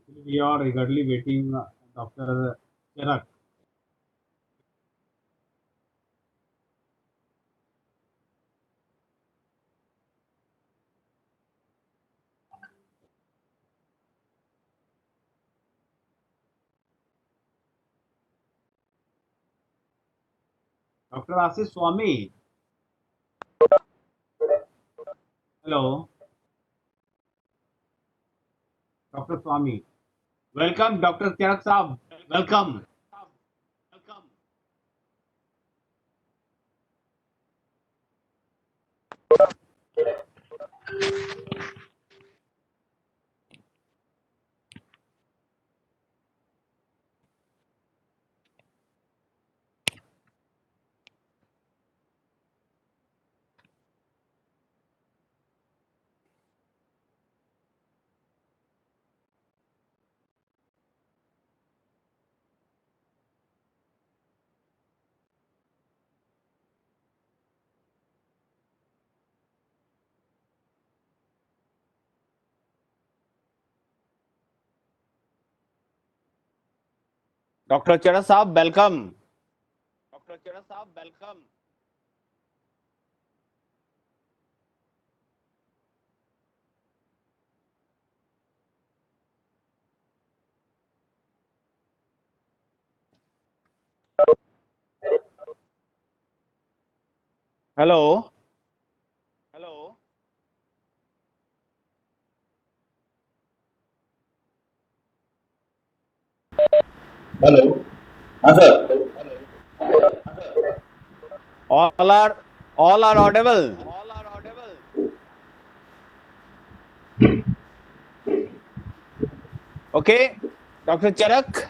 Actually, we are eagerly waiting Dr. Cherak. Dr. Ashish Swami. Hello, Dr. Swami. Welcome, Dr. Cherak Saab. Welcome. Dr. Cherak Saab, welcome. Hello. Hello. हाँ sir. All are all are audible. Okay, Dr. Cherak.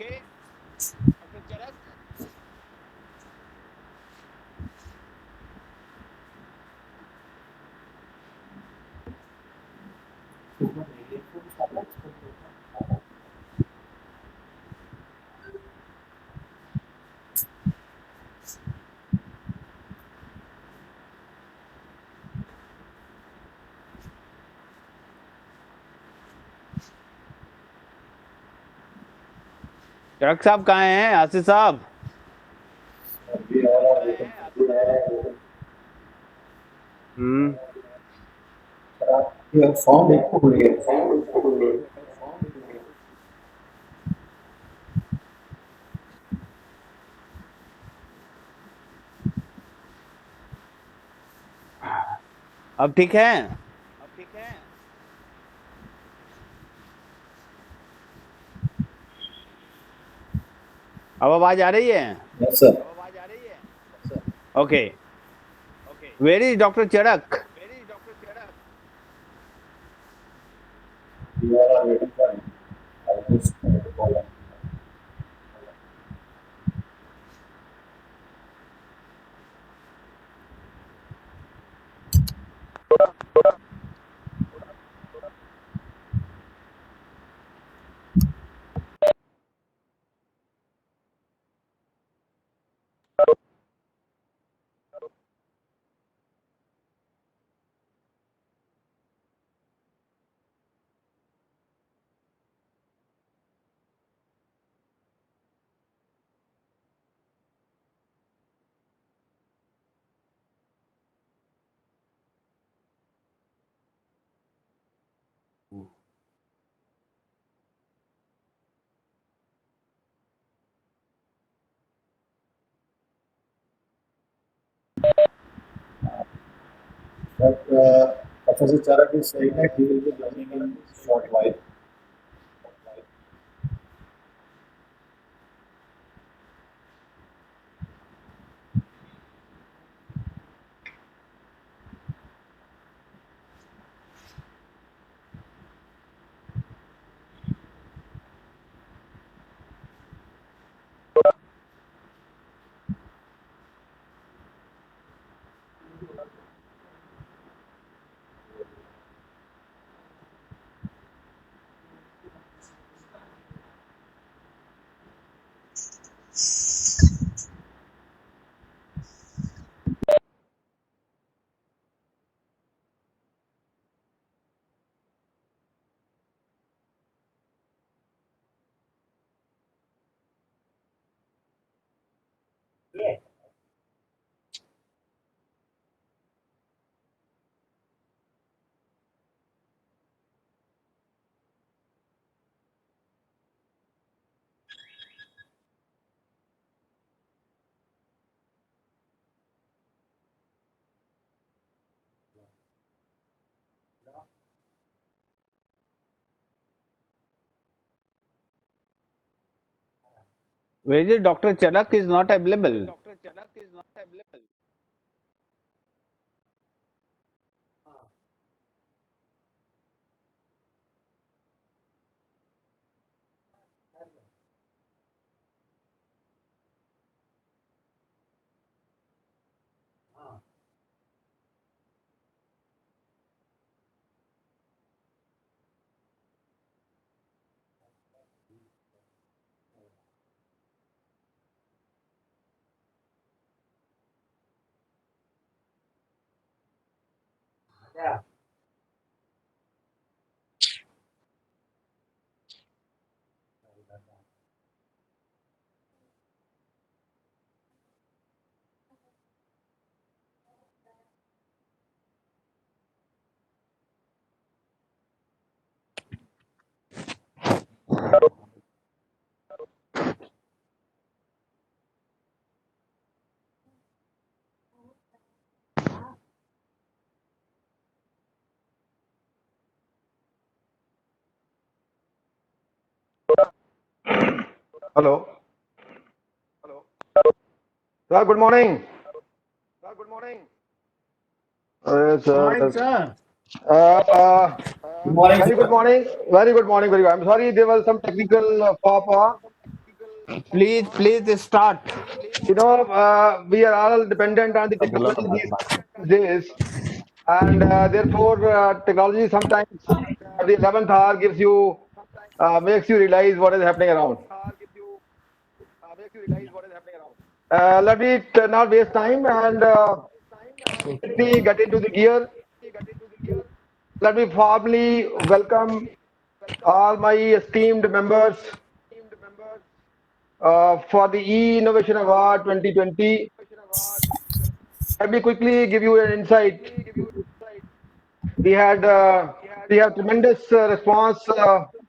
Charak Sahab कहाँ हैं? आशीष साहब। अभी और waiting. हम्म। ये form एक को खुल गया। अब ठीक है? अब आवाज आ रही है? Yes sir. Okay. Where is doctor Charak? We are waiting for I just call. But Professor Charak is saying that he will be joining in short while. Where is Dr. Charak is not available. Hello. Sir, good morning. Good morning, Sir. sir. Uh, uh, Good morning, Very good sir. morning. Very good morning. Very good. I'm sorry there was some technical pop. Please start. We are all dependent on the technology these days, and therefore technology sometimes at the 11th hour gives you makes you realize what is happening around. Let me not waste time and quickly get into the gear. Let me formally welcome all my esteemed members for the E-Innovation Award 2020. Let me quickly give you an insight. We had we have tremendous response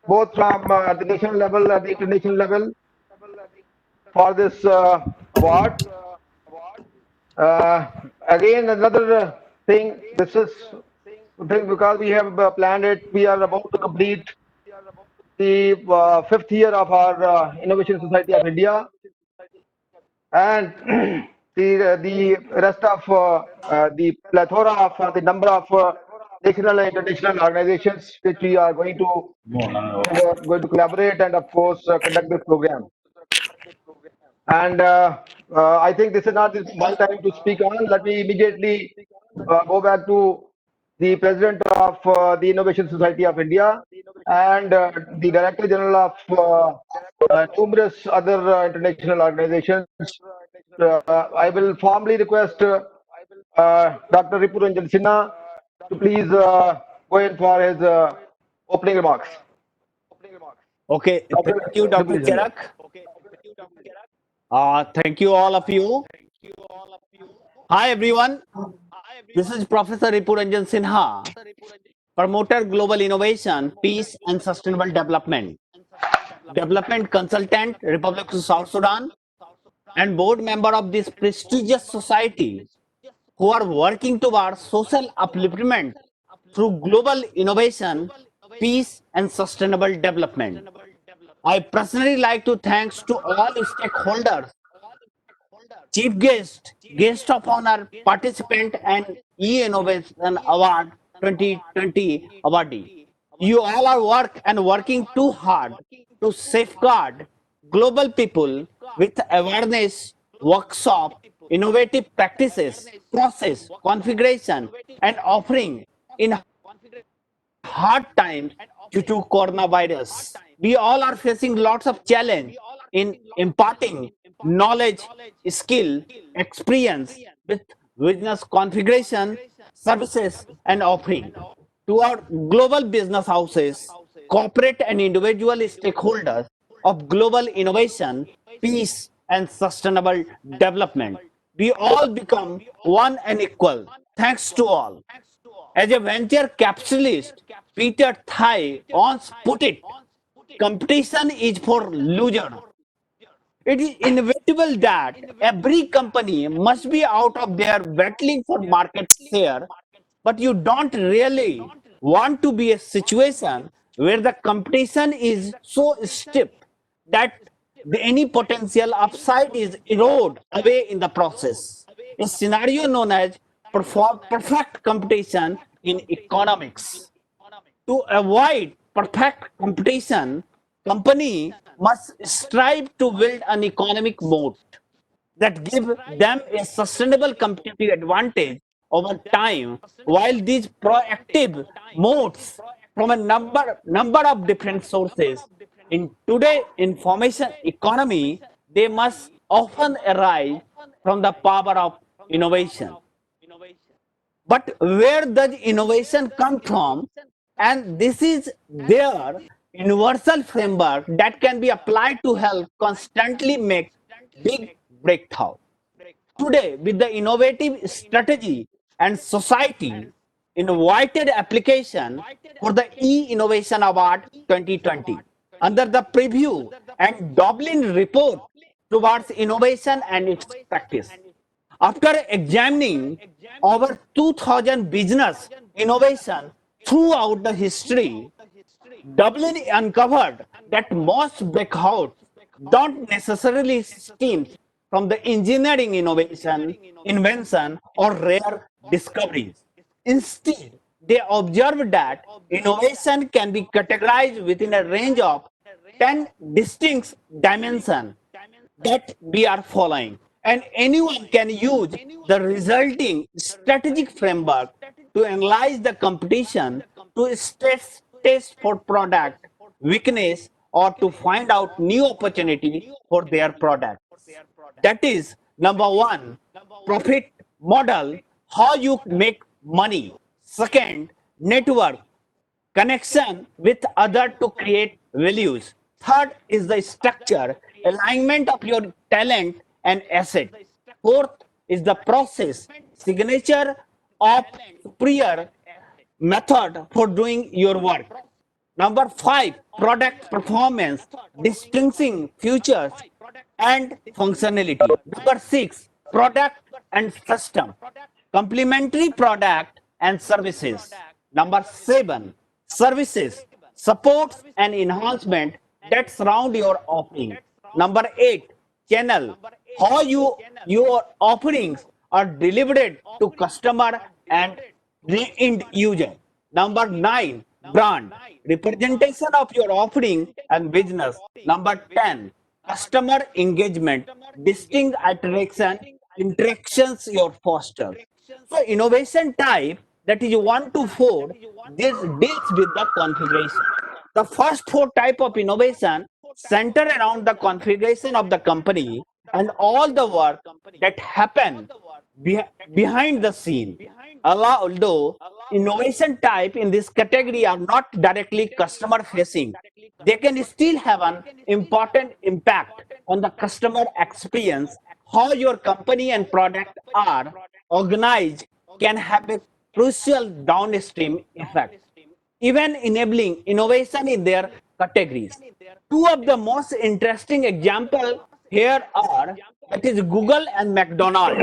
both from the national level and the international level for this award. Uh, Again, another thing. This is thing because we have planned it. We are about to complete the fifth year of our Innovation Society of India, and the rest of the plethora of the number of national and international organizations which we are going to collaborate and of course conduct this program. And I think this is not my time to speak on. Let me immediately go back to the president of the Innovation Society of India and the director general of numerous other international organizations. I will formally request Dr. Ripuranjan Sinha to please go in for his opening remarks. Okay, Dr. thank you, Dr. Ripuranjan. Charak. Thank you, all of you. Hi, everyone. This is Professor Ripuranjan Sinha, promoter global innovation, peace, and sustainable development, development consultant, Republic of South Sudan, and board member of this prestigious society who are working towards social upliftment through global innovation, peace, and sustainable development. I personally like to thanks to all stakeholders, chief guest of honor, participant, and E-Innovation Award 2020 awardee. You all are working too hard to safeguard global people with awareness, workshop, innovative practices, process, configuration, and offering in hard times due to coronavirus. We all are facing lots of challenge in imparting knowledge, skill, experience with business configuration, services, and offering to our global business houses, corporate and individual stakeholders of global innovation, peace, and sustainable development. We all become one and equal. Thanks to all. As a venture capitalist, Peter Thai once put it, competition is for losers. It is inevitable that every company must be out of there battling for market share, but you don't really want to be a situation where the competition is so stiff that any potential upside is eroded away in the process. A scenario known as perfect competition in economics. To avoid perfect competition, company must strive to build an economic moat that give them a sustainable competitive advantage over time. While these proactive modes from a number of different sources in today information economy, they must often arise from the power of innovation. But where does innovation come from? And this is their universal framework that can be applied to help constantly make big breakthrough. Today, with the innovative strategy and society invited application for the E-Innovation Award 2020 under the preview and Dublin report towards innovation and its practice. After examining over 2000 business innovation throughout the history, Dublin uncovered that most breakouts don't necessarily stem from the engineering innovation, invention, or rare discoveries. Instead, they observed that innovation can be categorized within a range of 10 distinct dimensions that we are following. And anyone can use the resulting strategic framework to analyze the competition, to stress test for product weakness, or to find out new opportunity for their product. That is number one, profit model, how you make money. Second, network, connection with other to create values. Third is the structure, alignment of your talent and asset. Fourth is the process, signature of superior method for doing your work. Number five, product performance, distinguishing features and functionality. Number six, product and system, complementary product and services. Number seven, services, supports and enhancement that surround your offering. Number eight, channel, how your offerings are delivered to customer and the end user. Number nine, brand, representation of your offering and business. Number 10, customer engagement, distinct interactions you foster. So innovation type, that is 1 to 4, this deals with the configuration. The first four type of innovation center around the configuration of the company and all the work that happen behind the scene. Although innovation type in this category are not directly customer facing, they can still have an important impact on the customer experience. How your company and product are organized can have a crucial downstream effect, even enabling innovation in their categories. Two of the most interesting examples here are, that is Google and McDonald's.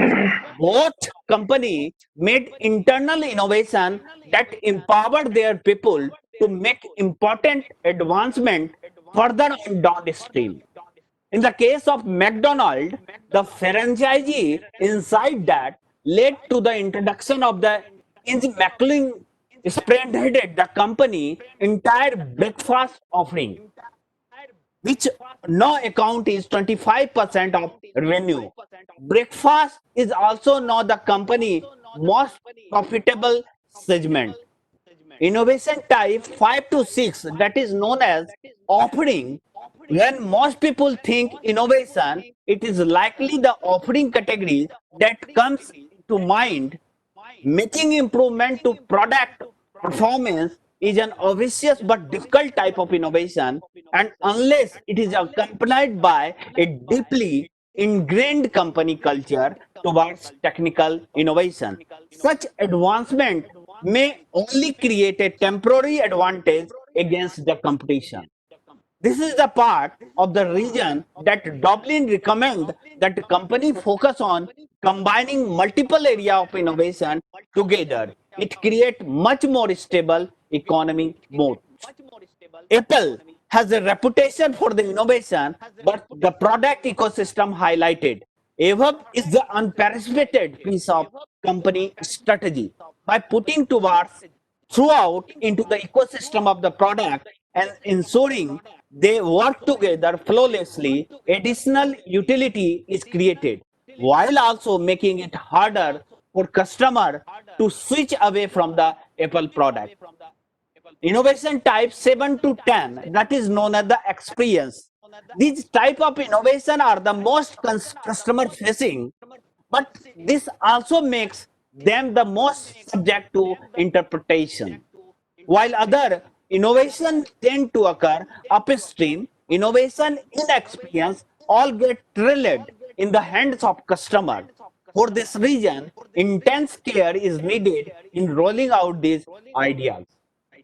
Both companies made internal innovation that empowered their people to make important advancement further on downstream. In the case of McDonald, the franchisee inside that led to the introduction of the Inge McLean spearheaded the company entire breakfast offering, which now account is 25% of revenue. Breakfast is also now the company most profitable segment. Innovation type 5 to 6, that is known as offering. When most people think innovation, it is likely the offering category that comes to mind. Making improvement to product performance is an obvious but difficult type of innovation, and unless it is accompanied by a deeply ingrained company culture towards technical innovation. Such advancement may only create a temporary advantage against the competition. This is the part of the region that Dublin recommend that the company focus on combining multiple area of innovation together. It creates much more stable economy mode. Apple has a reputation for the innovation, but the product ecosystem highlighted. AVUP is the unprecedented piece of company strategy. By putting towards throughout into the ecosystem of the product and ensuring they work together flawlessly, additional utility is created, while also making it harder for customer to switch away from the Apple product. Innovation type 7 to 10, that is known as the experience. These type of innovation are the most customer facing, but this also makes them the most subject to interpretation. While other innovation tend to occur upstream, innovation in experience all get trailed in the hands of customer. For this reason, intense care is needed in rolling out these ideas.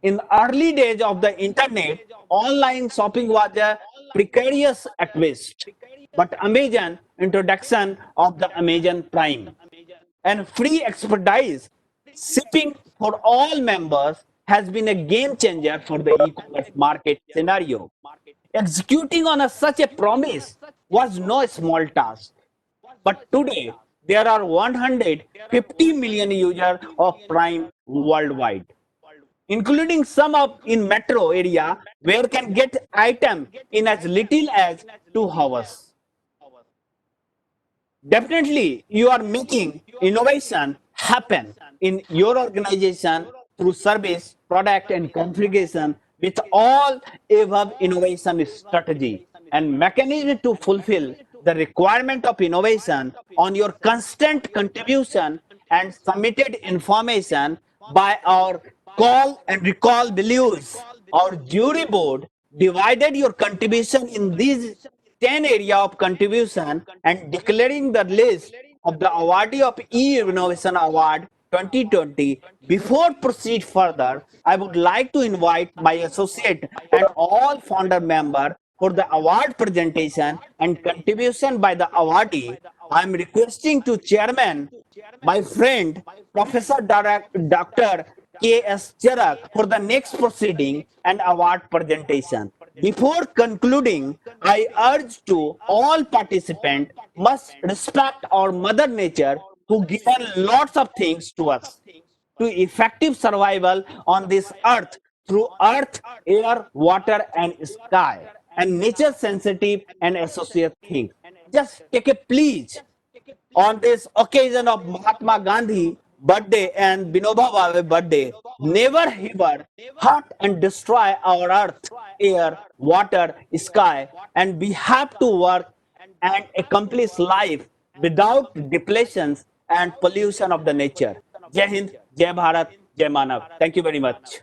In the early days of the internet, online shopping was a precarious at best. But Amazon introduction of the Amazon Prime and free expertise shipping for all members has been a game changer for the e-commerce market scenario. Executing on such a promise was no small task. But today, there are 150 million users of Prime worldwide, including some of in metro area where can get item in as little as 2 hours. Definitely, you are making innovation happen in your organization through service, product, and configuration with all above innovation strategy and mechanism to fulfill the requirement of innovation on your constant contribution and submitted information by our call and recall values. Our jury board divided your contribution in these 10 area of contribution and declaring the list of the awardee of e-innovation award 2020. Before proceed further, I would like to invite my associate and all founder member for the award presentation and contribution by the awardee. I am requesting to chairman, my friend, Professor Dr. K.S. Charak for the next proceeding and award presentation. Before concluding, I urge to all participants must respect our mother nature who given lots of things to us to effective survival on this earth through earth, air, water, and sky, and nature sensitive and associate things. Just take a please on this occasion of Mahatma Gandhi birthday and Vinoba Bhave birthday, never ever hurt and destroy our earth, air, water, sky, and we have to work and accomplish life without depletions and pollution of the nature. Jai Hind, Jai Bharat, Jai Manav. Thank you very much.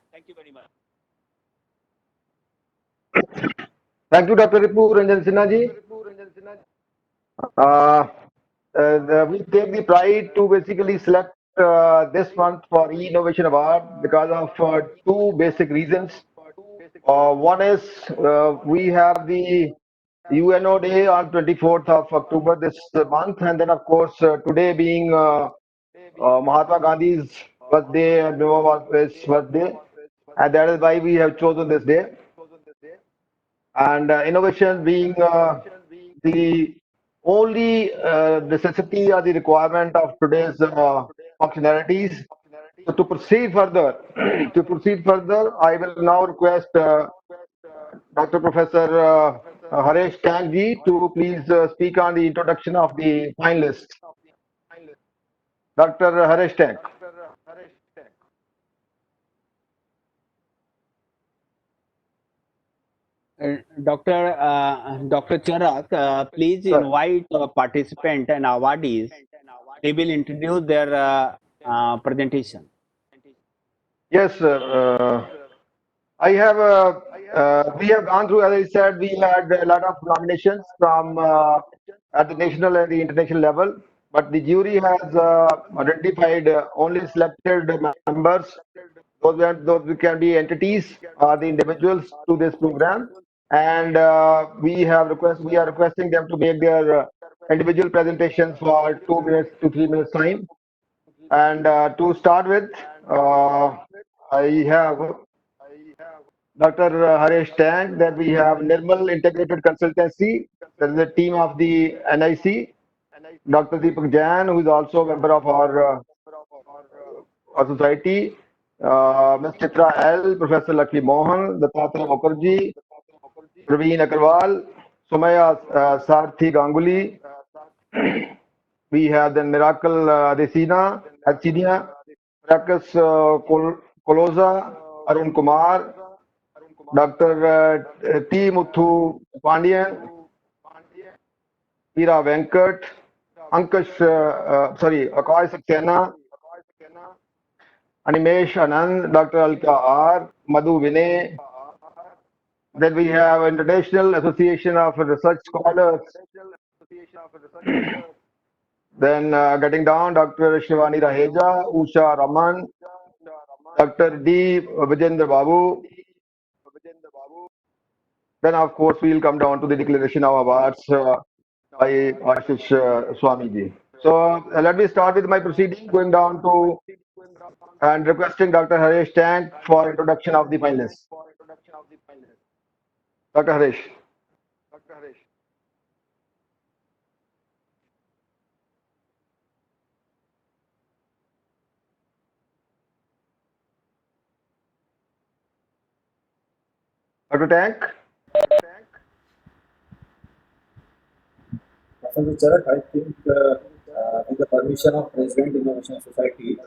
Thank you, Dr. Ripu Ranjan Sinha ji. We take the pride to basically select this month for e-innovation award because of two basic reasons. One is we have the UNO Day on 24th of October this month, and then of course today being Mahatma Gandhi's birthday and Vinoba's birthday, and that is why we have chosen this day. And innovation being the only necessity or the requirement of today's functionalities. So to proceed further, I will now request Dr. Professor Haresh Tank ji to please speak on the introduction of the finalists. Dr. Haresh Tank. Dr. Charak, please Sir. invite participant and awardees. They will introduce their presentation. Yes, sir. I have, we have gone through, as I said, we had a lot of nominations from at the national and the international level. But the jury has identified only selected members. Those who can be entities or the individuals to this program, and we are requesting them to make their individual presentations for 2 minutes to 3 minutes time. And to start with, I have Dr. Haresh Tank, that we have Nirmal Integrated Consultancy, that is a team of the NIC, Dr. Deepak Jain, who is also a member of our society, Ms. Chitra L, Professor Lakshmi Mohan, Dattatreya Mukherjee, Praveen Agarwal, Sumaya Sarthi Ganguly. We have then Miracle Resina, Achinia, Marcus Coloza, Arun Kumar, Dr. T. Muthu Pandian, Veera Venkat, Akash Saxena, Animesh Anand, Dr. Alka R, Madhu Vinay. Then we have International Association of Research Scholars. Then getting down, Dr. Shivani Raheja, Usha Raman, Dr. D. Vijendra Babu. Then, of course, we'll come down to the declaration of awards by Ashish Swamiji. So let me start with my proceeding, going down to and requesting Dr. Haresh Tank for introduction of the finalists. Dr. Haresh. Dr. Tank. Professor Charak, I think with the permission of President Innovation Society,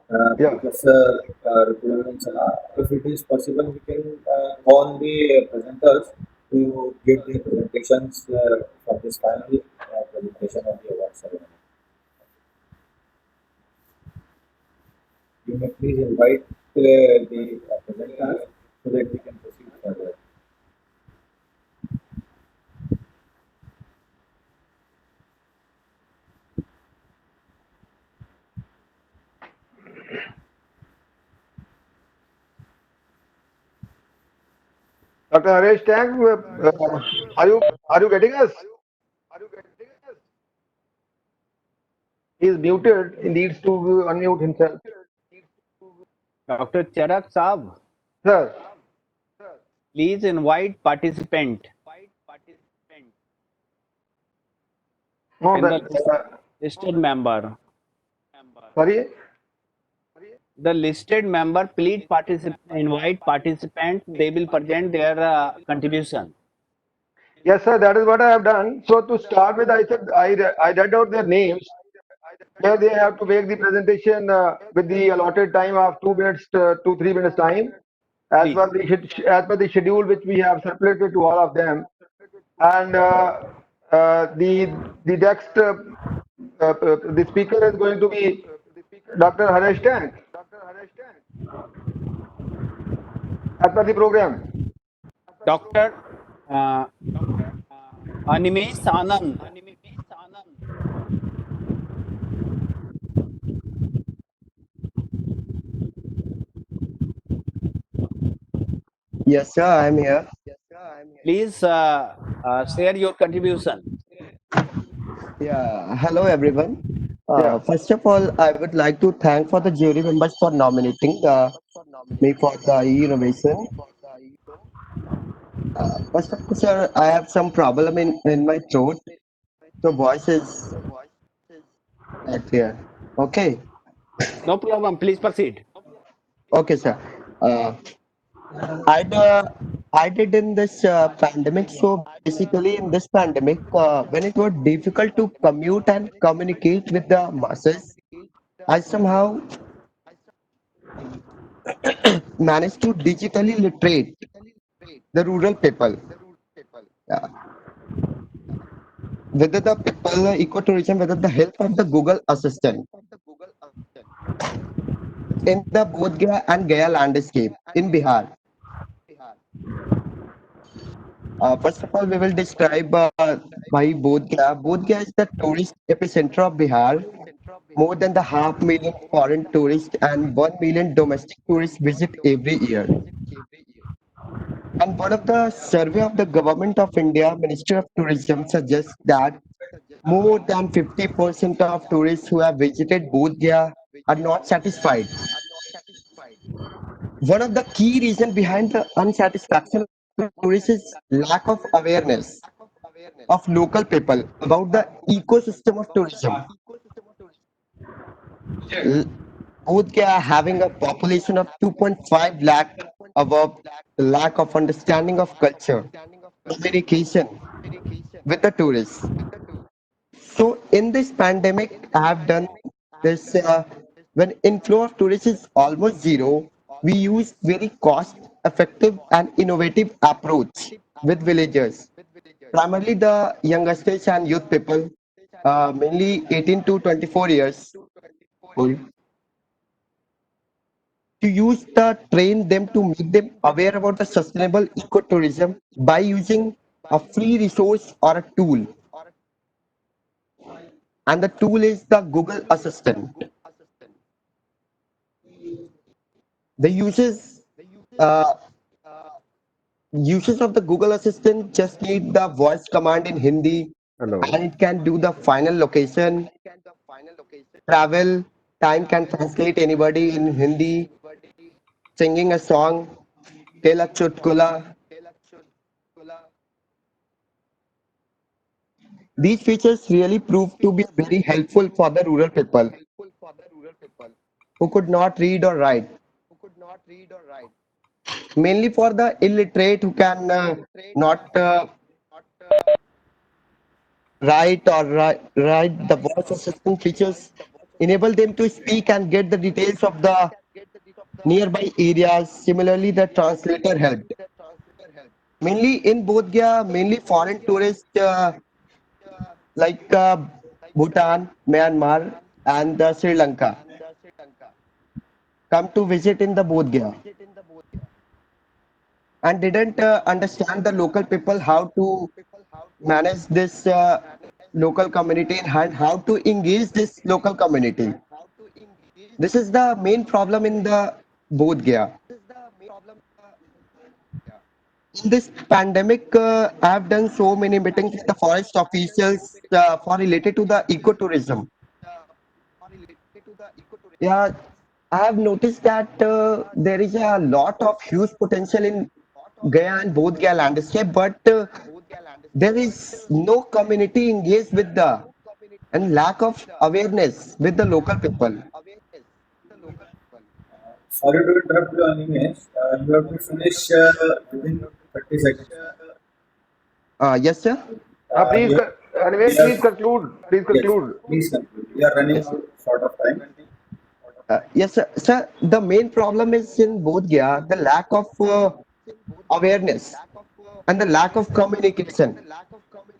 Professor Ripuranjan Sinha, if it is possible, we can call the presenters to give their presentations for this final presentation of the award ceremony. You may please invite the presenters so that we can proceed further. Dr. Haresh Tank, are you getting us? He is muted. He needs to unmute himself. Dr. Charak Saab, Sir, please invite participant no, in the listed member. sorry. The listed member, please invite participants. They will present their contribution. Yes, sir, that is what I have done. So to start with, I read out their names. Where they have to make the presentation with the allotted time of 2 minutes to 3 minutes time, as per the schedule which we have circulated to all of them. And the next the speaker is going to be Dr. Haresh Tank, as per the program. Dr. Animesh Anand. Yes, sir, I'm here. Please share your contribution. Yeah, hello everyone. Yeah. First of all, I would like to thank for the jury members for nominating me for the innovation. First of all, sir, I have some problem in my throat. So voice is not clear. Okay, No problem. Please proceed. okay, sir. Uh, I I did in this pandemic. So basically, in this pandemic, when it was difficult to commute and communicate with the masses, I somehow managed to digitally literate the rural people. Yeah. Whether the people ecotourism, whether the help of the Google Assistant in the Bodh Gaya and Gaya landscape in Bihar. First of all, we will describe by Bodh Gaya. Bodh Gaya is the tourist epicenter of Bihar. More than the 500,000 foreign tourists and 1 million domestic tourists visit every year. And one of the survey of the Government of India, Ministry of Tourism, suggests that more than 50% of tourists who have visited Bodh Gaya are not satisfied. One of the key reasons behind the unsatisfaction of tourists is lack of awareness of local people about the ecosystem of tourism. L- Bodh Gaya having a population of 2.5 lakh above the lack of understanding of culture, communication with the tourists. So in this pandemic, I have done this when inflow of tourists is almost zero. We use very cost-effective and innovative approach with villagers, primarily the youngsters and youth people, mainly 18 to 24 years old, to use the train them to make them aware about the sustainable ecotourism by using a free resource or a tool, and the tool is the Google Assistant. The uh, uses of the Google Assistant just need the voice command in Hindi, Hello. and it can do the final location, travel, time can translate anybody in Hindi, singing a song, tell a chutkula. These features really prove to be very helpful for the rural people who could not read or write. Mainly for the illiterate who can not write, the voice assistant features enable them to speak and get the details of the nearby areas. Similarly, the translator helped. Mainly in Bodh Gaya, mainly foreign tourists like Bhutan, Myanmar, and Sri Lanka come to visit in the Bodh Gaya and didn't understand the local people how to manage this local community and how to engage this local community. This is the main problem in the Bodh Gaya. In this pandemic, I have done so many meetings with the forest officials for related to the ecotourism. Yeah, I have noticed that there is a lot of huge potential in Gaya and Bodh Gaya landscape, but there is no community engaged with the and lack of awareness with the local people. Sorry to interrupt you, Animesh. You have to finish within 30 seconds. Yes, sir. Please, You Animesh, have, please conclude. Please yes, conclude. please conclude. We are running Yes. out short of time. Yes, sir. Sir, the main problem is in Bodh Gaya the lack of awareness and the lack of communication.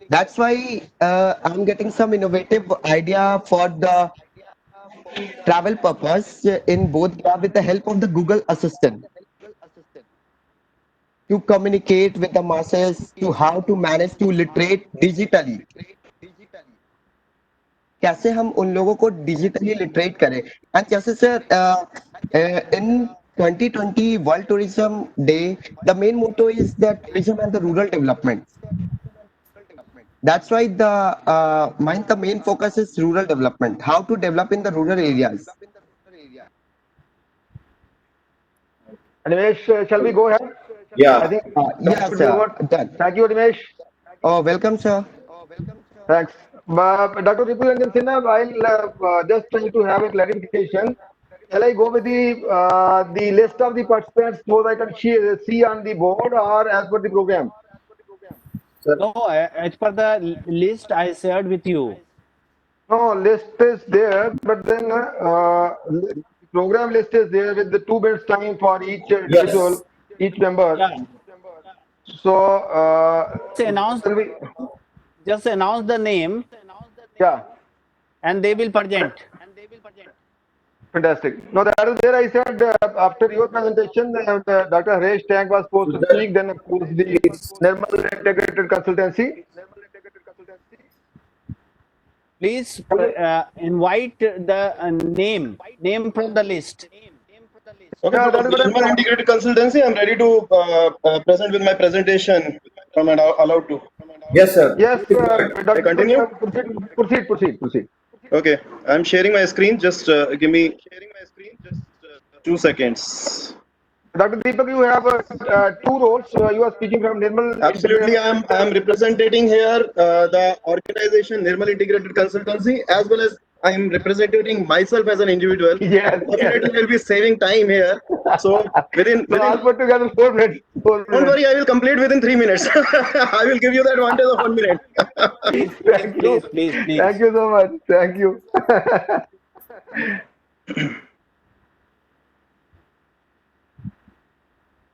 That's why I'm getting some innovative idea for the travel purpose in Bodh Gaya with the help of the Google Assistant to communicate with the masses to how to manage to literate digitally. कैसे हम उन लोगों को digitally literate करें and जैसे sir in 2020 World Tourism Day, the main motto is that tourism and the rural development. That's why the main focus is rural development, how to develop in the rural areas. Animesh, shall we go ahead? I Yeah. think that Yes, should be sir. over. Done. Thank you, Animesh. Oh, welcome, sir. Thanks. Dr. Ripuranjan Sinha, I'll just try to have a clarification. Shall I go with the list of the participants so that I can see on the board or as per the program? Sir, No, as per the list I shared with you. No, list is there, but then program list is there with the 2 minutes time for each yes. individual, each member. Yeah, So, just announce, can we, just announce the name yeah. and they will present. Fantastic. No, that is where I said after your presentation, Dr. Harish Tank was supposed to speak. Then, of course, the Nirmal Integrated Consultancy. Please invite the name from the list. Okay, Yeah, so that is what I'm Nirmal saying. Integrated Consultancy, I'm ready to present with my presentation. Am I allowed to? Yes, sir. Yes, Please go ahead. I Dr. continue? Proceed. Okay, I'm sharing my screen. Just give me 2 seconds. Dr. Deepak, you have two roles. You are speaking from Nirmal Absolutely, I'm representing here the organization Nirmal Integrated Consultancy, as well as I'm representing myself as an individual. Yes, yes. Definitely, we'll be saving time here. So So I'll put together 4 minutes. 4 don't minutes. worry, I will complete within 3 minutes. I will give you the advantage of 1 minute. Thank you. Please. Thank you so much. Thank you.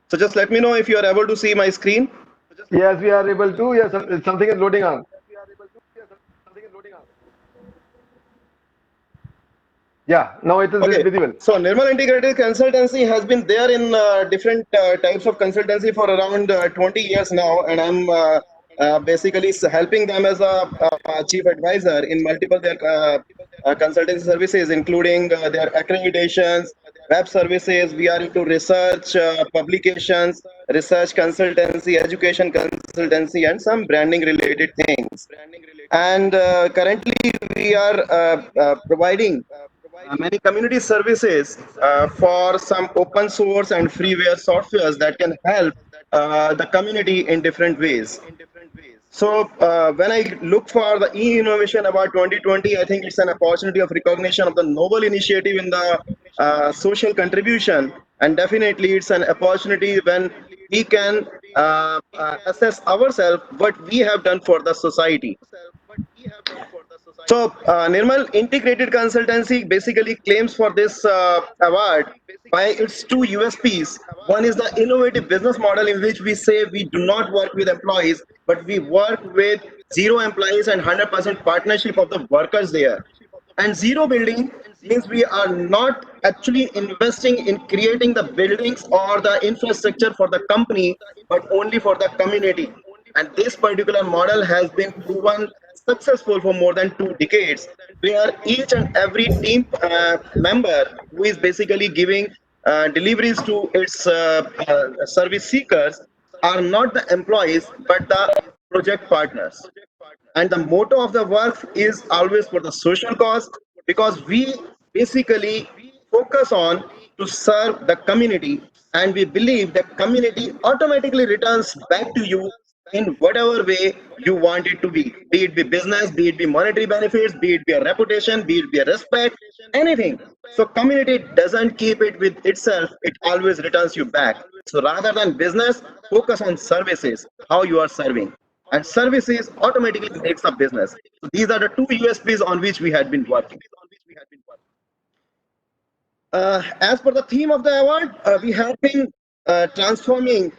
So just let me know if you are able to see my screen. Yes, we are able to. Yes, something is loading on. Yeah, now it is Okay. visible. So Nirmal Integrated Consultancy has been there in different types of consultancy for around 20 years now, and I'm basically helping them as a chief advisor in multiple their consultancy services, including their accreditations, web services. We are into research, publications, research consultancy, education consultancy, and some branding related things. And currently, we are providing many community services for some open source and freeware softwares that can help the community in different ways. So when I look for the e-innovation about 2020, I think it's an opportunity of recognition of the noble initiative in the social contribution, and definitely it's an opportunity when we can assess ourselves what we have done for the society. So, Nirmal Integrated Consultancy basically claims for this award by its two USPs. One is the innovative business model in which we say we do not work with employees, but we work with zero employees and 100% partnership of the workers there. And zero building means we are not actually investing in creating the buildings or the infrastructure for the company, but only for the community. And this particular model has been proven successful for more than 2 decades, where each and every team member who is basically giving deliveries to its service seekers are not the employees, but the project partners. And the motto of the work is always for the social cause, because we basically focus on to serve the community, and we believe the community automatically returns back to you in whatever way you want it to be it be business, be it be monetary benefits, be it be a reputation, be it be a respect, anything. So community doesn't keep it with itself, it always returns you back. So rather than business, focus on services, how you are serving, and services automatically makes a business. So these are the two USPs on which we had been working. As per the theme of the award, we have been transforming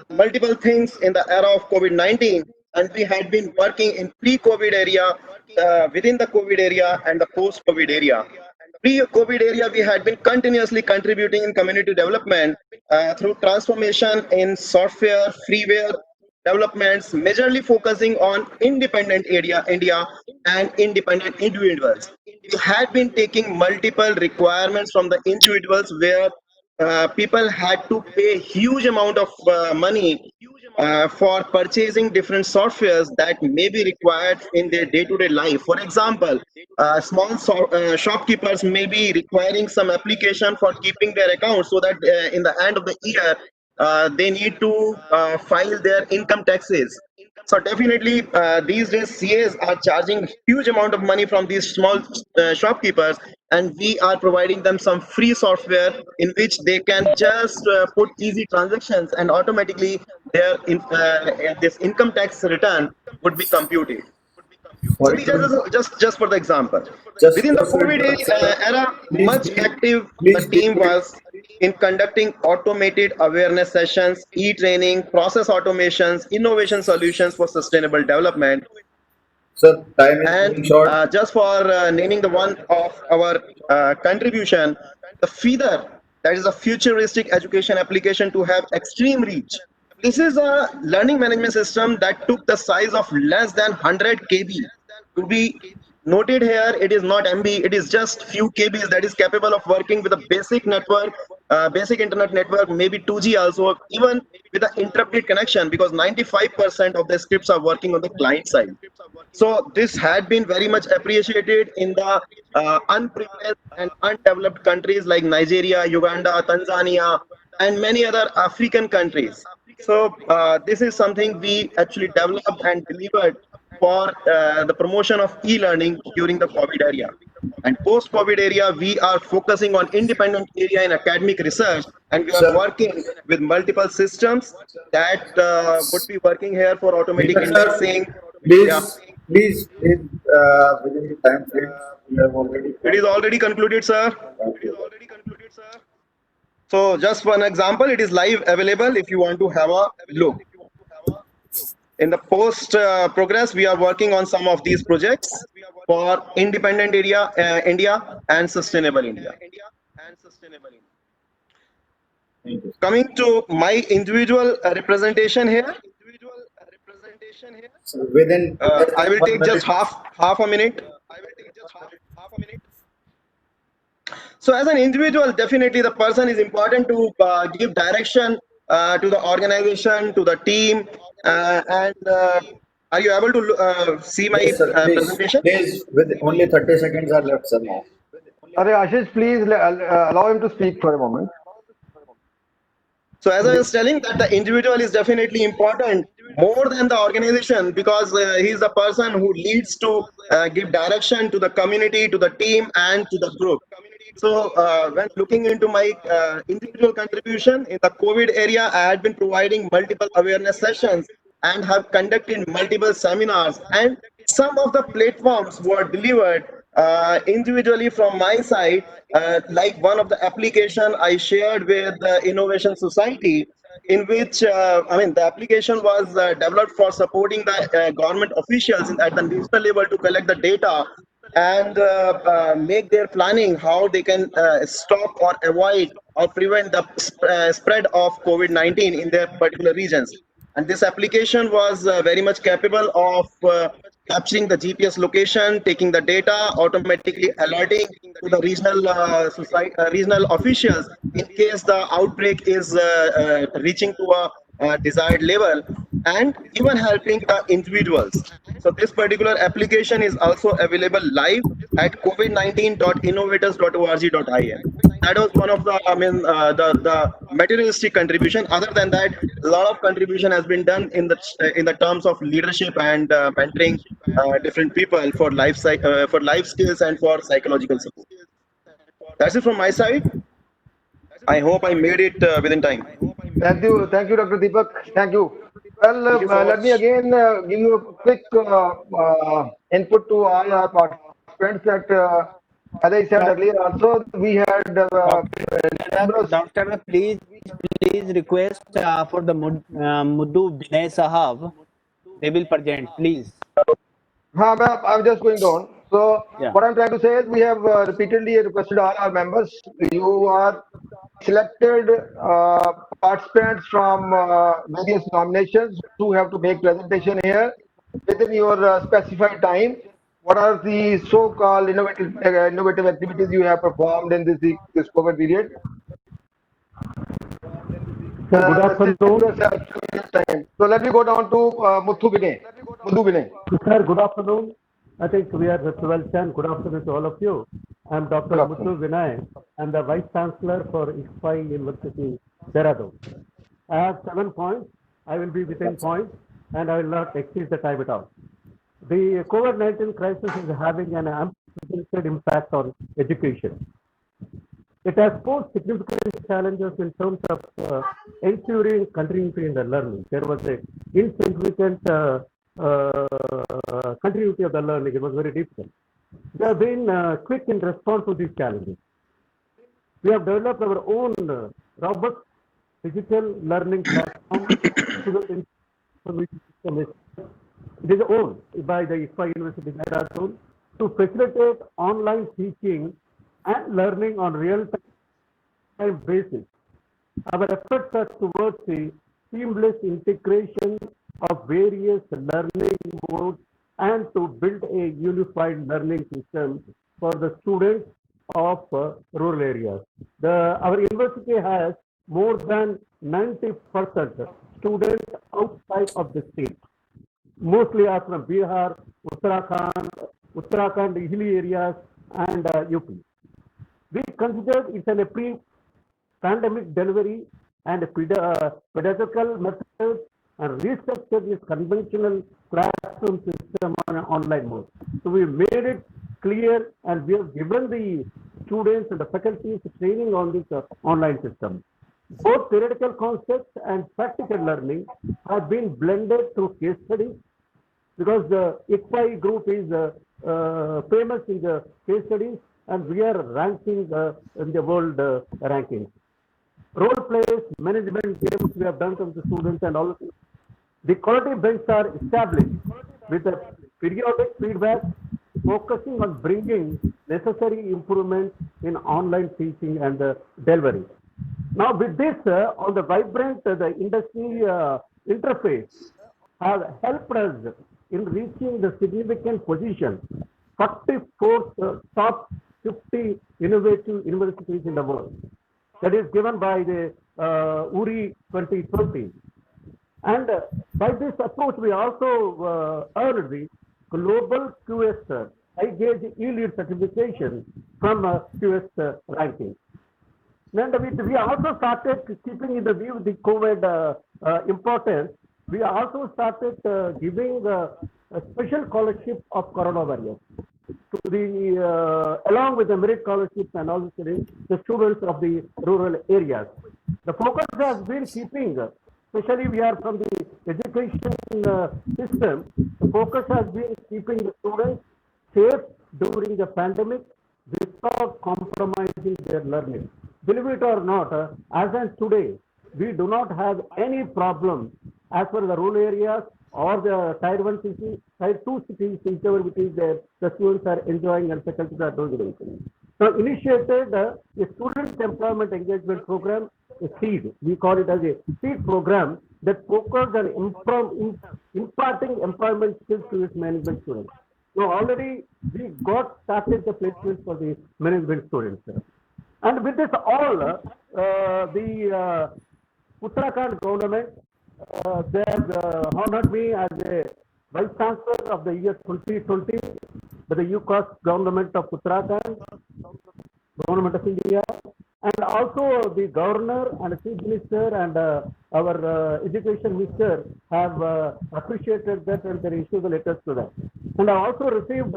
multiple things in the era of COVID-19, and we had been working in pre-COVID area, within the COVID area, and the post-COVID area. Pre-COVID area, we had been continuously contributing in community development through transformation in software, freeware, developments, majorly focusing on independent area India and independent individuals. We had been taking multiple requirements from the individuals where people had to pay huge amount of money for purchasing different softwares that may be required in their day-to-day life. For example, shopkeepers may be requiring some application for keeping their account, so that in the end of the year they need to file their income taxes. So definitely these days CAs are charging huge amount of money from these small shopkeepers, and we are providing them some free software in which they can just put easy transactions, and automatically their this income tax return would be computed. So Sorry these are to just for the example. just Within the just to COVID interrupt, sir. era, Please much be active the please be team was in conducting automated awareness sessions, e-training, process automations, innovation solutions for sustainable development. So time is And running short. just for naming the one of our contribution, the feeder, that is a futuristic education application to have extreme reach. This is a learning management system that took the size of less than 100 KB. To be noted here, it is not MB, it is just few KBs that is capable of working with a basic network, basic internet network, maybe 2G also, even with an interrupted connection, because 95% of the scripts are working on the client side. So this had been very much appreciated in the unprepared and undeveloped countries like Nigeria, Uganda, Tanzania, and many other African countries. So this is something we actually developed and delivered for the promotion of e-learning during the COVID area. And post-COVID area, we are focusing on independent area in academic research, and we are Sir, working with multiple systems that would be working here for automatic Deepak sir, indexing. Yeah, please, within the time frames we have already it is come. already concluded, sir. Okay. So just one example, it is live available if you want to have a look. In the post progress, we are working on some of these projects for independent area, India and sustainable India. Thank you. Coming to my individual representation here, So within less I than will one take just minute. half a minute. So as an individual, definitely the person is important to give direction to the organization, to the team. And are you able to see my Yes, sir. presentation? Please. With only 30 seconds are left, sir. Now. Ashish, please allow him to speak for a moment. So as I was telling that the individual is definitely important more than the organization, because he is the person who leads to give direction to the community, to the team, and to the group. So when looking into my individual contribution in the COVID area, I had been providing multiple awareness sessions and have conducted multiple seminars, and some of the platforms were delivered individually from my side, like one of the application I shared with the Innovation Society, in which the application was developed for supporting the government officials at the national level to collect the data and make their planning how they can stop or avoid or prevent the spread of COVID-19 in their particular regions. And this application was very much capable of capturing the GPS location, taking the data, automatically alerting to the regional regional officials in case the outbreak is reaching to a desired level, and even helping the individuals. So this particular application is also available live at covid19.innovators.org.in. That was one of the, the materialistic contribution. Other than that, a lot of contribution has been done in the terms of leadership and mentoring different people for for life skills and for psychological support. That's it from my side. I hope I made it within time. Thank you, Dr. Deepak. Thank you. Well, Thank you so let me much. again give you a quick input to all our participants that, as I said earlier, also we had numerous. Doctor, please request for the Muddu Binay Sahab. They will present, please. I'm just going down. So Yeah. what I'm trying to say is we have repeatedly requested all our members. You are selected participants from various nominations who have to make presentation here within your specified time. What are the so-called innovative activities you have performed in this COVID period? Good afternoon. So let me go down to Muthu Binay. Muthu Binay. Sir, good afternoon. I think we are well done. Good afternoon to all of you. I am Dr. Muthu Vinay. I am the Vice Chancellor for ISPI University, Dehradun. I have 7 points. I will be within points and I will not exceed the time at all. The COVID-19 crisis is having an unprecedented impact on education. It has posed significant challenges in terms of ensuring continuity in the learning. There was a insignificant continuity of the learning. It was very difficult. We have been quick in response to these challenges. We have developed our own robust digital learning platform. It it is owned by the ISPA University Dehradun to facilitate online teaching and learning on real-time basis. Our efforts are towards the seamless integration of various learning modes and to build a unified learning system for the students of rural areas. Our university has more than 90% students outside of the state. Mostly are from Bihar, Uttarakhand, hilly areas, and UP. We consider it a pre-pandemic delivery and pedagogical methods and restructured this conventional classroom system on an online mode. So we made it clear and we have given the students and the faculties training on this online system. Both theoretical concepts and practical learning have been blended through case studies because the ICFI group is famous in the case studies and we are ranking in the world rankings. Role plays, management games we have done to the students and all. The quality banks are established with a periodic feedback focusing on bringing necessary improvements in online teaching and delivery. Now with this, on the vibrant, the industry interface have helped us in reaching the significant position, 44th top 50 innovative universities in the world. That is given by the URI 2020. And by this approach, we also earned the Global QS High Gauge E-Lead certification from QS ranking. And we also started keeping in the view the COVID importance. We also started giving a special scholarship of Corona warriors to the along with the merit scholarships and all the students of the rural areas. The focus has been keeping, especially we are from the education system, the focus has been keeping the students safe during the pandemic without compromising their learning. Believe it or not, as of today, we do not have any problem as per the rural areas or the Tier 1 cities, Tier 2 cities, whichever it is there, the students are enjoying and faculties are doing it. So initiated a student employment engagement program, a SEED. We call it as a SEED program that focuses on imparting employment skills to its management students. So already we got started the placements for the management students. And with this all, the Uttarakhand government, they have honored me as a Vice Chancellor of the year 2020 by the UCOS government of Uttarakhand, government of India, and also the governor and the chief minister and our education minister have appreciated that and they issued the letters to them. And I also received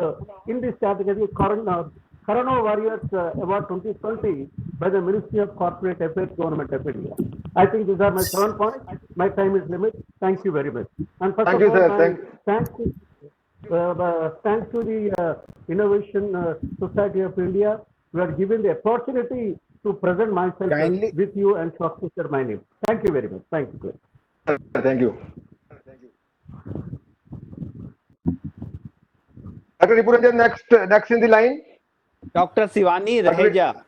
in this category Corona Warriors Award 2020 by the Ministry of Corporate Affairs, Government of India. I think these are my 7 points. My time is limited. Thank you very much. And first Thank of you, all, sir. thanks to the Innovation Society of India, we are given the opportunity to present myself with you and shortcast my name. Thank you very much. Thank you. Thank you. Dr. Ripuranjan, next in the line. Dr. Shivani Raheja.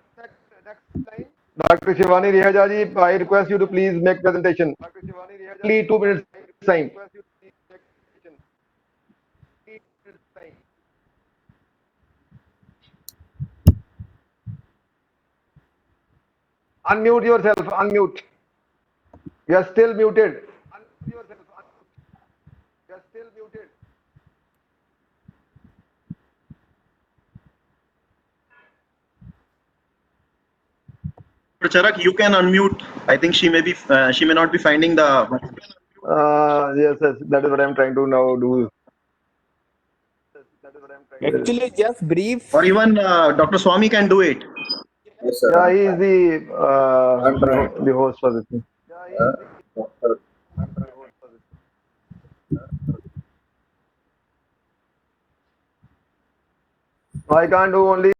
Dr. Shivani Raheja ji, I request you to please make presentation. Only 2 minutes time. Unmute yourself. Unmute. You are still muted. Charak, you can unmute. I think she may not be finding the. Yes, that is what I am trying to now do. Actually, just brief. Or even Dr. Swami can do it. Yes, sir. Yeah, he is I'm trying. the host for this thing. Doctor. I can't do only